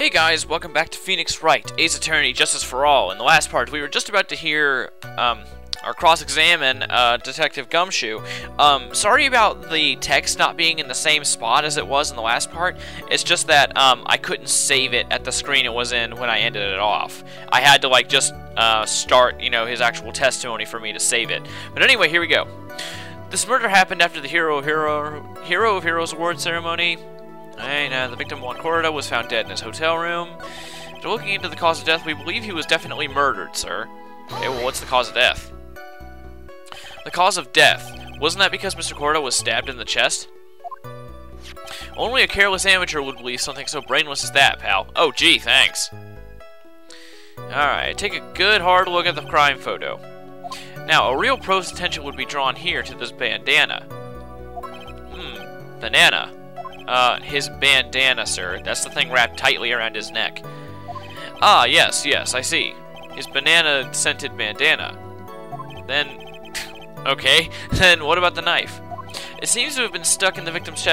Hey guys, welcome back to Phoenix Wright, Ace Attorney, Justice for All. In the last part, we were just about to hear our cross-examine Detective Gumshoe. Sorry about the text not being in the same spot as it was in the last part. It's just that I couldn't save it at the screen it was in when I ended it off. I had to just start, his actual testimony for me to save it. But anyway, here we go. This murder happened after the Hero of Heroes Award ceremony. And the victim, Juan Corda, was found dead in his hotel room. After looking into the cause of death, we believe he was definitely murdered, sir. Okay, well, what's the cause of death? The cause of death. Wasn't that because Mr. Corda was stabbed in the chest? Only a careless amateur would believe something so brainless as that, pal. Oh, gee, thanks. Alright, take a good hard look at the crime photo. Now, a real pro's attention would be drawn here to this bandana. Banana. His bandana, sir. That's the thing wrapped tightly around his neck. Ah, yes, I see. His banana-scented bandana. Then... okay, then what about the knife? It seems to have been stuck in the victim's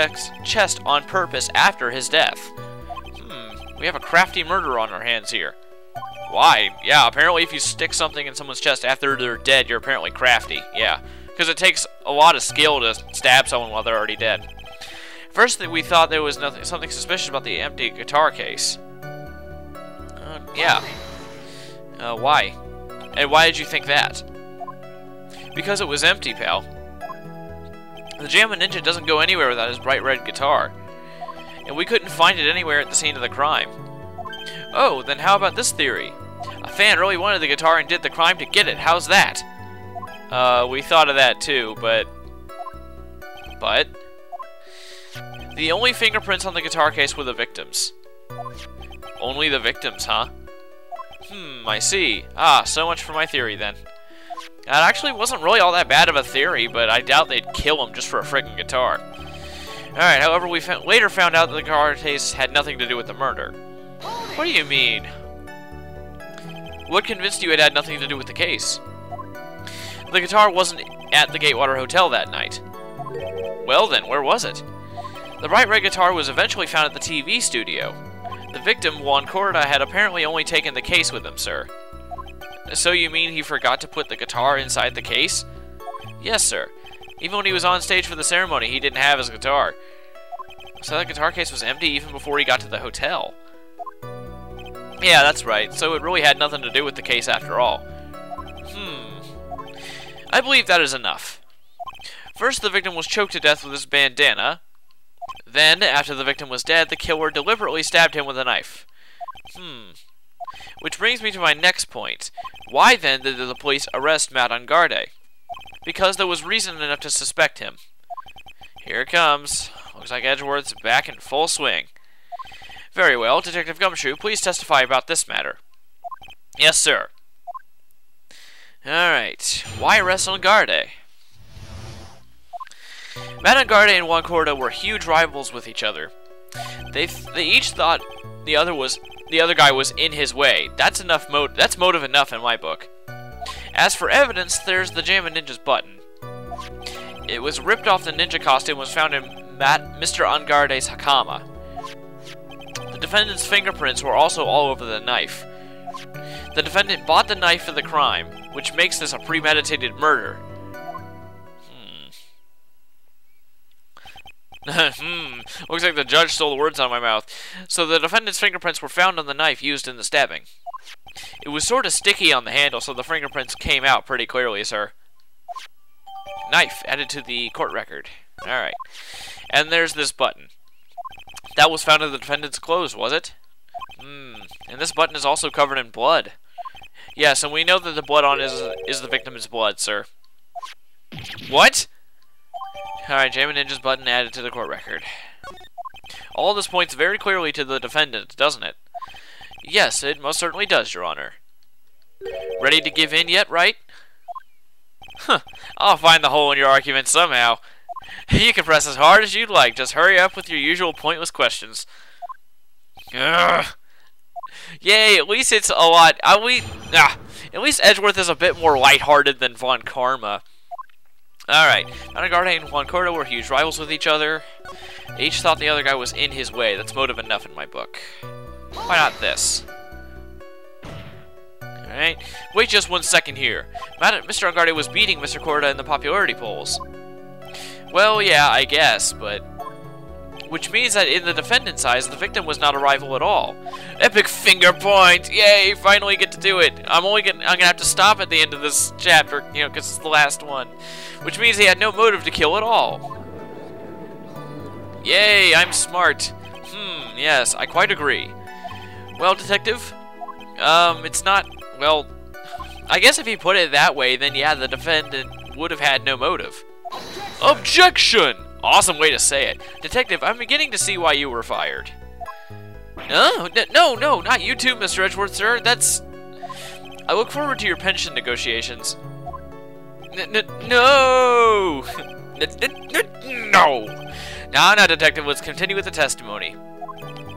chest on purpose after his death. We have a crafty murderer on our hands here. Why? Yeah, apparently if you stick something in someone's chest after they're dead, you're apparently crafty. Yeah, because it takes a lot of skill to stab someone while they're already dead. First, we thought there was something suspicious about the empty guitar case. Yeah. Why? And why did you think that? Because it was empty, pal. The Jammin' Ninja doesn't go anywhere without his bright red guitar. And we couldn't find it anywhere at the scene of the crime. Oh, then how about this theory? A fan really wanted the guitar and did the crime to get it. How's that? We thought of that too, but... The only fingerprints on the guitar case were the victims. Only the victims, huh? I see. Ah, so much for my theory, then. It actually wasn't really all that bad of a theory, but I doubt they'd kill him just for a friggin' guitar. Alright, however, we later found out that the guitar case had nothing to do with the murder. What do you mean? What convinced you it had nothing to do with the case? The guitar wasn't at the Gatewater Hotel that night. Well then, where was it? The bright red guitar was eventually found at the TV studio. The victim, Juan Corda, had apparently only taken the case with him, sir. So you mean he forgot to put the guitar inside the case? Yes, sir. Even when he was on stage for the ceremony, he didn't have his guitar. So that guitar case was empty even before he got to the hotel. Yeah, that's right. So it really had nothing to do with the case after all. I believe that is enough. First, the victim was choked to death with his bandana. Then, after the victim was dead, the killer deliberately stabbed him with a knife. Which brings me to my next point. Why then did the police arrest Matt Angarde? Because there was reason enough to suspect him. Here it comes. Looks like Edgeworth's back in full swing. Very well, Detective Gumshoe, please testify about this matter. Yes, sir. Alright, why arrest Angarde? Matt Angarde and Juan Corda were huge rivals with each other. They each thought the other guy was in his way. That's motive enough in my book. As for evidence, there's the Jammin' Ninja's button. It was ripped off the ninja costume and was found in Mr. Angarde's hakama. The defendant's fingerprints were also all over the knife. The defendant bought the knife for the crime, which makes this a premeditated murder. Looks like the judge stole the words out of my mouth. So the defendant's fingerprints were found on the knife used in the stabbing. It was sort of sticky on the handle, so the fingerprints came out pretty clearly, sir. Knife added to the court record. Alright. And there's this button. That was found in the defendant's clothes, was it? And this button is also covered in blood. Yes, and we know that the blood on it is the victim's blood, sir. What? Alright, Jammin' Ninja's button added to the court record. All this points very clearly to the defendant, doesn't it? Yes, it most certainly does, Your Honor. Ready to give in yet, Wright? I'll find the hole in your argument somehow. You can press as hard as you'd like, just hurry up with your usual pointless questions. Ugh. Yay, at least it's a lot... at least Edgeworth is a bit more lighthearted than Von Karma. Alright, Angarde and Juan Corda were huge rivals with each other. They each thought the other guy was in his way. That's motive enough in my book. Why not this? Alright. Wait just 1 second here. Mr. Unguarded was beating Mr. Korda in the popularity polls. Well, yeah, I guess, but... Which means that in the defendant's eyes, the victim was not a rival at all. Epic finger point! Yay! Finally get to do it! I'm gonna have to stop at the end of this chapter, you know, because it's the last one. Which means he had no motive to kill at all. Yay! I'm smart. Yes, I quite agree. Well, Detective, it's not... Well, I guess if you put it that way, then yeah, the defendant would have had no motive. Objection! Awesome way to say it. Detective, I'm beginning to see why you were fired. No, not you too, Mr. Edgeworth, sir. That's... I look forward to your pension negotiations. No! No! Now, Detective, let's continue with the testimony.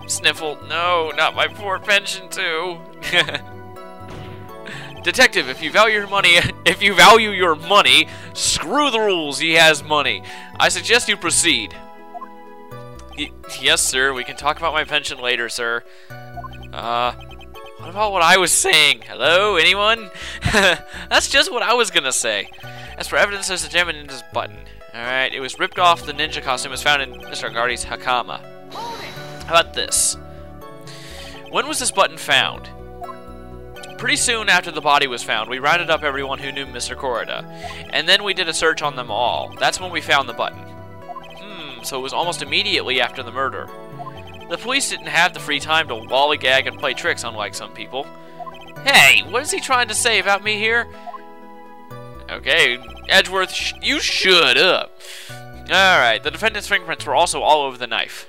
Sniffle. No, not my poor pension, too. Detective, if you value your money, screw the rules. He has money. I suggest you proceed. Yes, sir. We can talk about my pension later, sir. What about what I was saying? Hello, anyone? That's just what I was gonna say. As for evidence, there's a gem in this button. Alright, it was ripped off the ninja costume. It was found in Mr. Unguarded's Hakama. How about this? When was this button found? Pretty soon after the body was found, we rounded up everyone who knew Mr. Korda, and then we did a search on them all. That's when we found the button. So it was almost immediately after the murder. The police didn't have the free time to lollygag and play tricks, unlike some people. Hey, what is he trying to say about me here? Okay, Edgeworth, you shut up. Alright, the defendant's fingerprints were also all over the knife.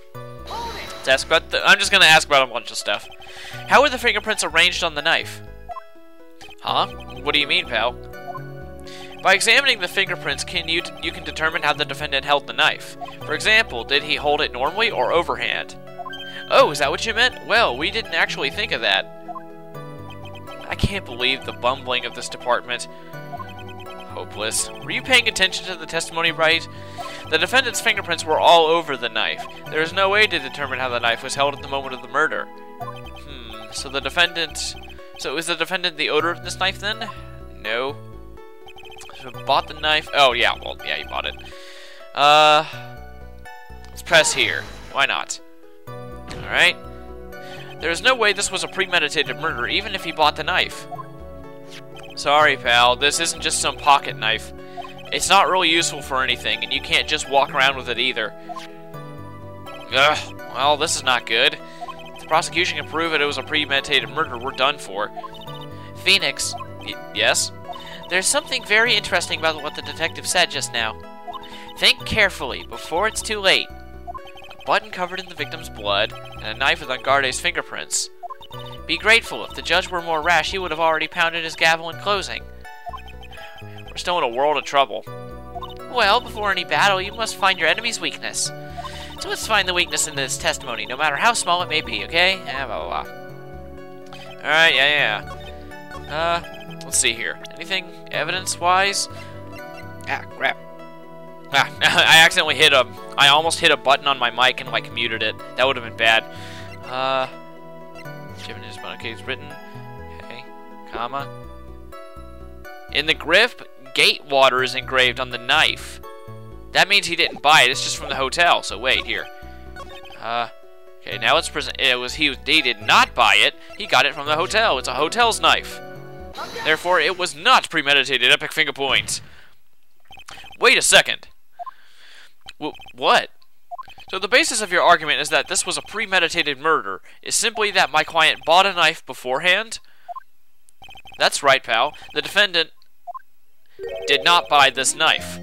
I'm just gonna ask about a bunch of stuff. How were the fingerprints arranged on the knife? Huh? What do you mean, pal? By examining the fingerprints, you can determine how the defendant held the knife. For example, did he hold it normally or overhand? Oh, is that what you meant? Well, we didn't actually think of that. I can't believe the bumbling of this department. Hopeless. Were you paying attention to the testimony, Wright? The defendant's fingerprints were all over the knife. There is no way to determine how the knife was held at the moment of the murder. So is the defendant the owner of this knife then? No. So bought the knife. Oh yeah, well yeah, he bought it. Let's press here. Why not? Alright. There's no way this was a premeditated murder, even if he bought the knife. Sorry, pal, this isn't just some pocket knife. It's not really useful for anything, and you can't just walk around with it either. Ugh, well, this is not good. If the prosecution can prove it was a premeditated murder, we're done for. Phoenix. Yes? There's something very interesting about what the detective said just now. Think carefully, before it's too late. A button covered in the victim's blood, and a knife with Unguarded's fingerprints. Be grateful. If the judge were more rash, he would have already pounded his gavel in closing. We're still in a world of trouble. Well, before any battle, you must find your enemy's weakness. So let's find the weakness in this testimony, no matter how small it may be, okay? Yeah, blah, blah, blah. Alright, yeah. Let's see here. Anything evidence-wise? Ah, crap. Ah, I accidentally I almost hit a button on my mic and, like, muted it. That would have been bad. Okay, it's written. Okay, comma. In the grip, Gatewater is engraved on the knife. That means he didn't buy it. It's just from the hotel. So wait here. Okay, now let's present. He did not buy it. He got it from the hotel. It's a hotel's knife. Therefore, it was not premeditated. Epic finger points. Wait a second. What? So the basis of your argument is that this was a premeditated murder, is simply that my client bought a knife beforehand? That's right, pal. The defendant did not buy this knife.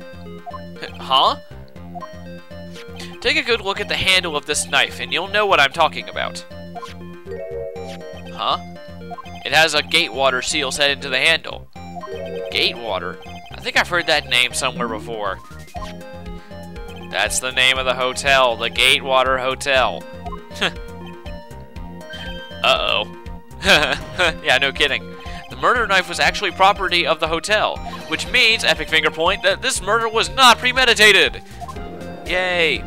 Huh? Take a good look at the handle of this knife, and you'll know what I'm talking about. Huh? It has a Gatewater seal set into the handle. Gatewater? I think I've heard that name somewhere before. That's the name of the hotel, the Gatewater Hotel. Uh-oh. Yeah, no kidding. The murder knife was actually property of the hotel, which means, epic finger point, that this murder was not premeditated. Yay.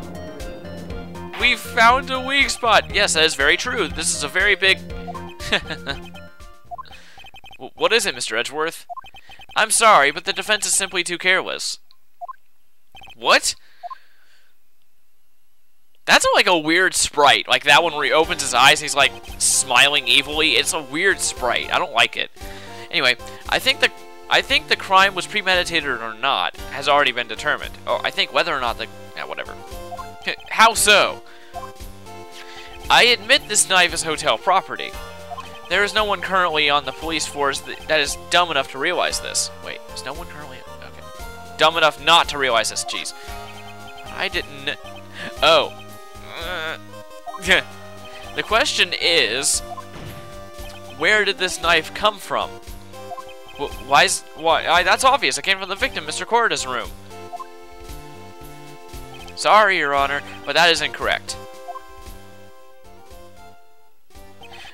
We found a weak spot. Yes, that is very true. This is a very big... What is it, Mr. Edgeworth? I'm sorry, but the defense is simply too careless. What? That's like a weird sprite. Like that one where he opens his eyes and he's like smiling evilly. It's a weird sprite. I don't like it. Anyway, I think the crime was premeditated or not has already been determined. Oh, I think whether or not the... whatever. How so? I admit this knife is hotel property. There is no one currently on the police force that is dumb enough to realize this. Wait, is no one currently... Okay. Dumb enough not to realize this, jeez. I didn't... Oh. The question is... Where did this knife come from? Why? That's obvious. It came from the victim, Mr. Corda's room. Sorry, Your Honor, but that is incorrect.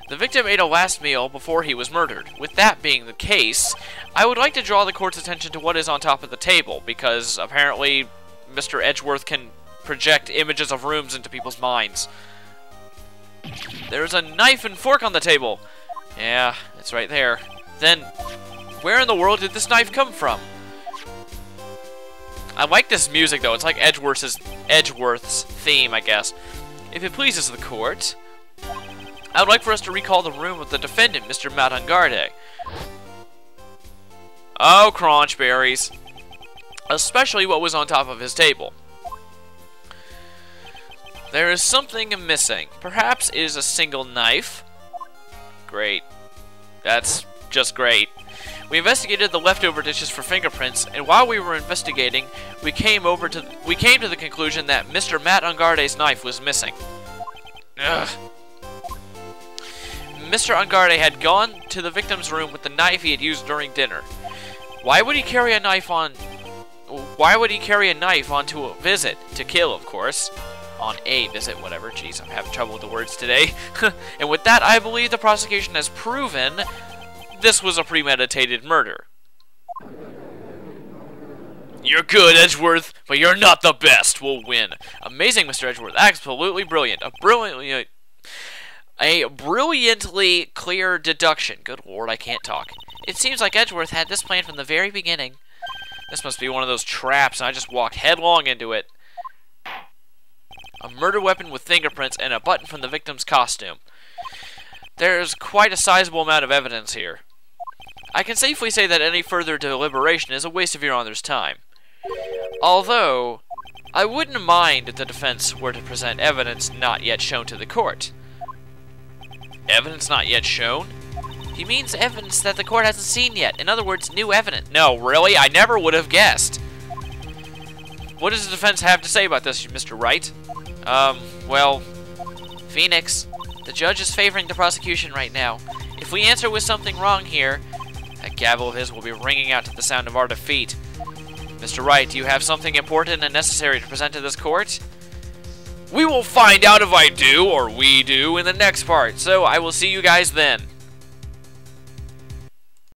The victim ate a last meal before he was murdered. With that being the case, I would like to draw the court's attention to what is on top of the table, because apparently Mr. Edgeworth can project images of rooms into people's minds. There's a knife and fork on the table. Yeah, it's right there. Then, where in the world did this knife come from? I like this music, though. It's like Edgeworth's theme, I guess. If it pleases the court, I would like for us to recall the room of the defendant, Mr. Matangarde. Oh, crunchberries. Especially what was on top of his table. There is something missing. Perhaps it is a single knife. Great. That's just great. We investigated the leftover dishes for fingerprints, and while we were investigating, we came to the conclusion that Mr. Matangarde's knife was missing. Ugh. Mr. Angarde had gone to the victim's room with the knife he had used during dinner. Why would he carry a knife onto a visit? To kill, of course. On a visit, whatever. Jeez, I'm having trouble with the words today. And with that, I believe the prosecution has proven this was a premeditated murder. You're good, Edgeworth, but you're not the best. We'll win. Amazing, Mr. Edgeworth. Absolutely brilliant. A brilliantly clear deduction. Good lord, I can't talk. It seems like Edgeworth had this plan from the very beginning. This must be one of those traps, and I just walked headlong into it. A murder weapon with fingerprints and a button from the victim's costume. There's quite a sizable amount of evidence here. I can safely say that any further deliberation is a waste of Your Honor's time. Although, I wouldn't mind if the defense were to present evidence not yet shown to the court. Evidence not yet shown? He means evidence that the court hasn't seen yet. In other words, new evidence. No, really? I never would have guessed. What does the defense have to say about this, Mr. Wright? Well, Phoenix, the judge is favoring the prosecution right now. If we answer with something wrong here, that gavel of his will be ringing out to the sound of our defeat. Mr. Wright, do you have something important and necessary to present to this court? We will find out if I do, or we do, in the next part, so I will see you guys then.